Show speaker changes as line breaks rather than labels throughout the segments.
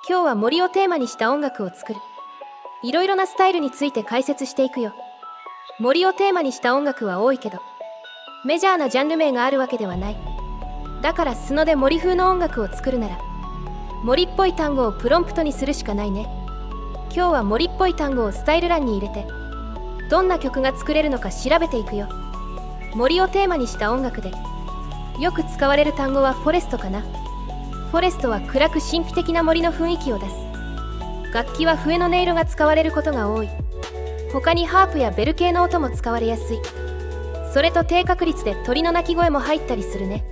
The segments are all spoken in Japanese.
今日は森をテーマにした音楽を作る。いろいろなスタイルについて解説していくよ。森をテーマにした音楽は多いけど、メジャーなジャンル名があるわけではない。だから素ので森風の音楽を作るなら、森っぽい単語をプロンプトにするしかないね。今日は森っぽい単語をスタイル欄に入れて、どんな曲が作れるのか調べていくよ。森をテーマにした音楽で、よく使われる単語はフォレストかな。フォレストは暗く神秘的な森の雰囲気を出す。楽器は笛の音色が使われることが多い。他にハープやベル系の音も使われやすい。それと低確率で鳥の鳴き声も入ったりするね。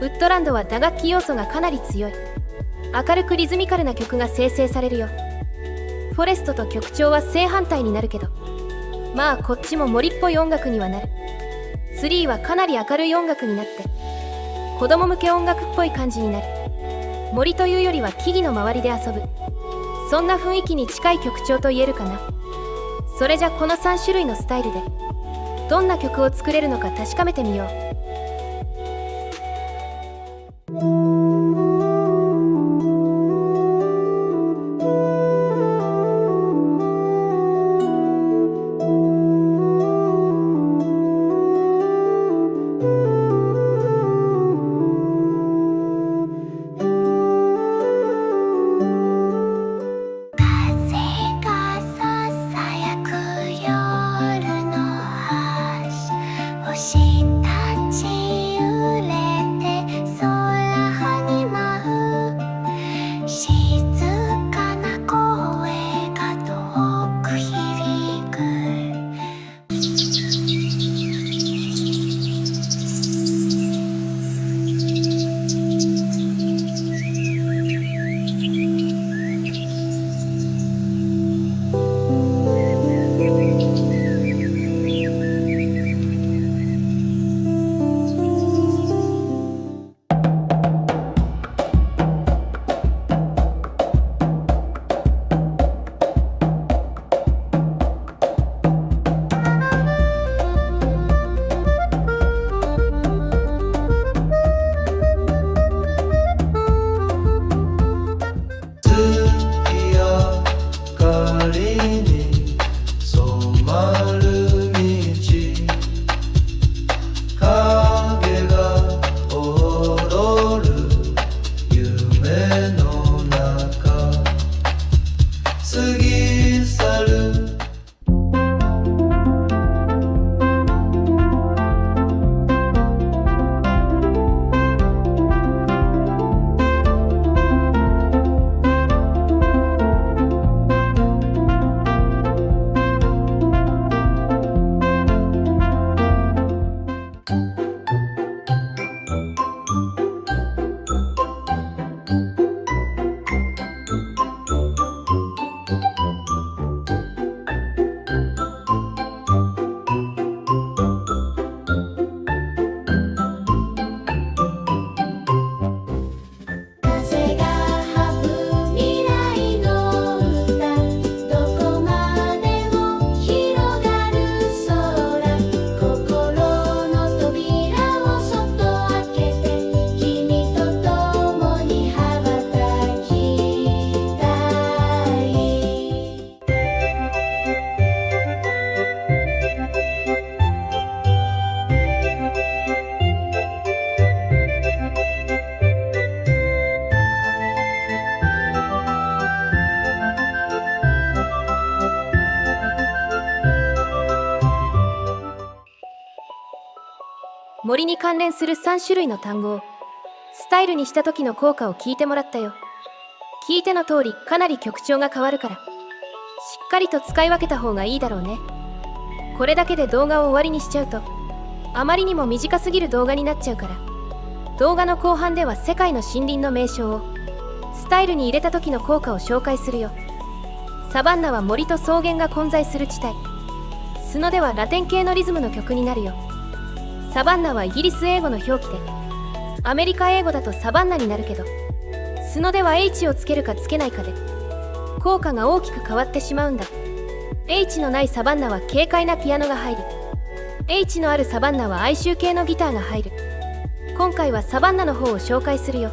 ウッドランドは打楽器要素がかなり強い。明るくリズミカルな曲が生成されるよ。フォレストと曲調は正反対になるけど、まあこっちも森っぽい音楽にはなる。ツリーはかなり明るい音楽になって、子供向け音楽っぽい感じになる。森というよりは木々の周りで遊ぶ。そんな雰囲気に近い曲調と言えるかな。それじゃこの3種類のスタイルでどんな曲を作れるのか確かめてみよう。森に関連する3種類の単語をスタイルにした時の効果を聞いてもらったよ。聞いての通りかなり曲調が変わるから、しっかりと使い分けた方がいいだろうね。これだけで動画を終わりにしちゃうとあまりにも短すぎる動画になっちゃうから、動画の後半では世界の森林の名称をスタイルに入れた時の効果を紹介するよ。サバンナは森と草原が混在する地帯。スノではラテン系のリズムの曲になるよ。サバンナはイギリス英語の表記で、アメリカ英語だとサバンナになるけど、スノでは H をつけるかつけないかで効果が大きく変わってしまうんだ。H のないサバンナは軽快なピアノが入る。H のあるサバンナは哀愁系のギターが入る。今回はサバンナの方を紹介するよ。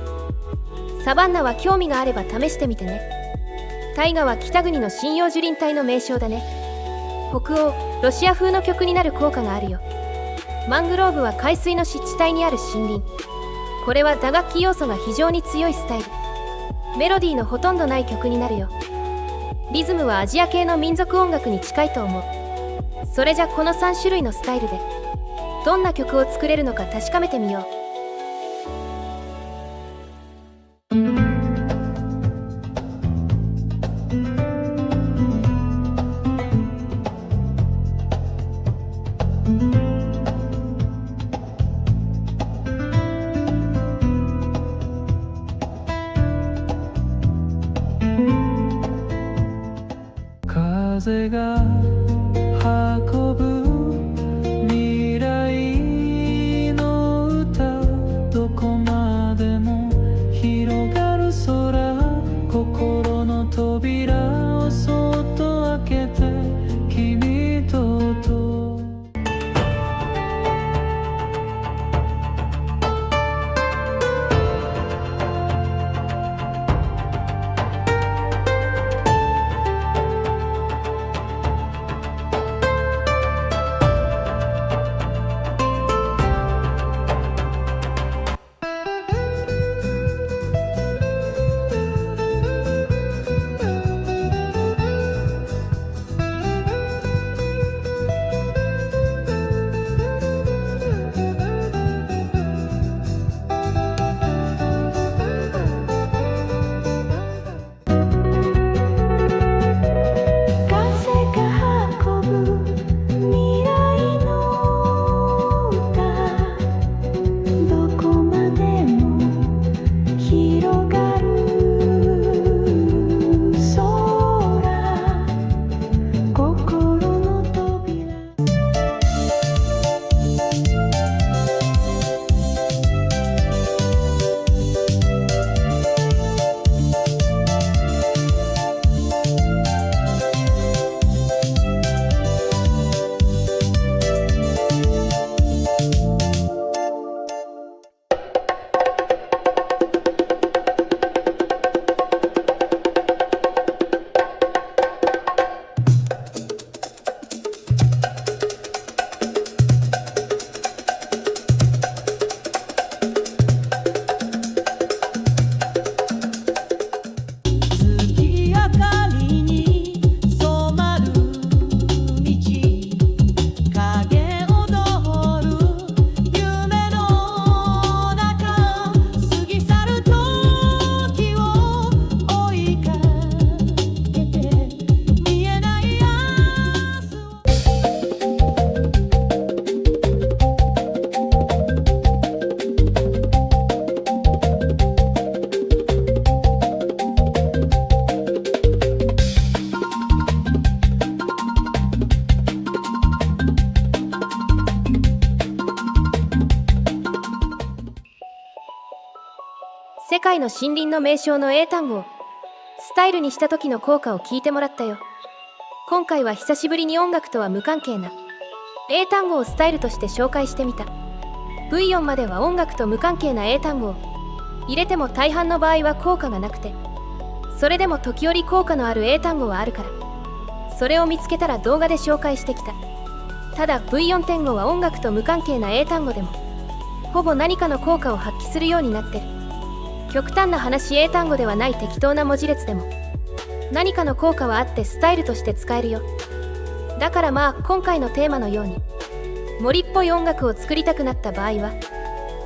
ササバンナは興味があれば試してみてね。大河は北国の針葉樹林帯の名称だね。北欧ロシア風の曲になる効果があるよ。マングローブは海水の湿地帯にある森林。これは打楽器要素が非常に強いスタイル。メロディーのほとんどない曲になるよ。リズムはアジア系の民族音楽に近いと思う。それじゃこの3種類のスタイルでどんな曲を作れるのか確かめてみよう。
風が運ぶ未来の歌、どこまでも広がる空、心の扉をそっと開けて君と
世界の森林の名称の英単語をスタイルにした時の効果を聞いてもらったよ。今回は久しぶりに音楽とは無関係な英単語をスタイルとして紹介してみた。 V4 までは音楽と無関係な英単語を入れても大半の場合は効果がなくて、それでも時折効果のある英単語はあるから、それを見つけたら動画で紹介してきた。ただ V4.5 は音楽と無関係な英単語でもほぼ何かの効果を発揮するようになってる。極端な話、英単語ではない適当な文字列でも何かの効果はあってスタイルとして使えるよ。だからまあ今回のテーマのように森っぽい音楽を作りたくなった場合は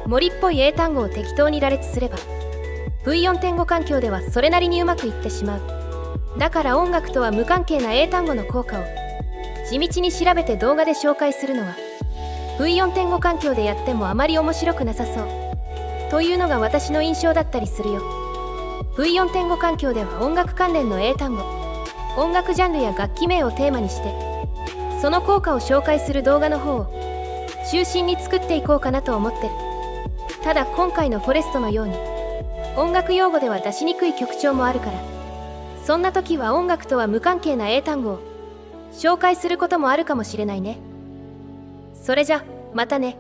森っぽい英単語を適当に羅列すれば V4.5 環境ではそれなりにうまくいってしまう。だから音楽とは無関係な英単語の効果を地道に調べて動画で紹介するのは V4.5 環境でやってもあまり面白くなさそうというのが私の印象だったりするよ。 V4.5 環境では音楽関連の英単語、音楽ジャンルや楽器名をテーマにしてその効果を紹介する動画の方を中心に作っていこうかなと思ってる。ただ今回のフォレストのように音楽用語では出しにくい曲調もあるから、そんな時は音楽とは無関係な英単語を紹介することもあるかもしれないね。それじゃまたね。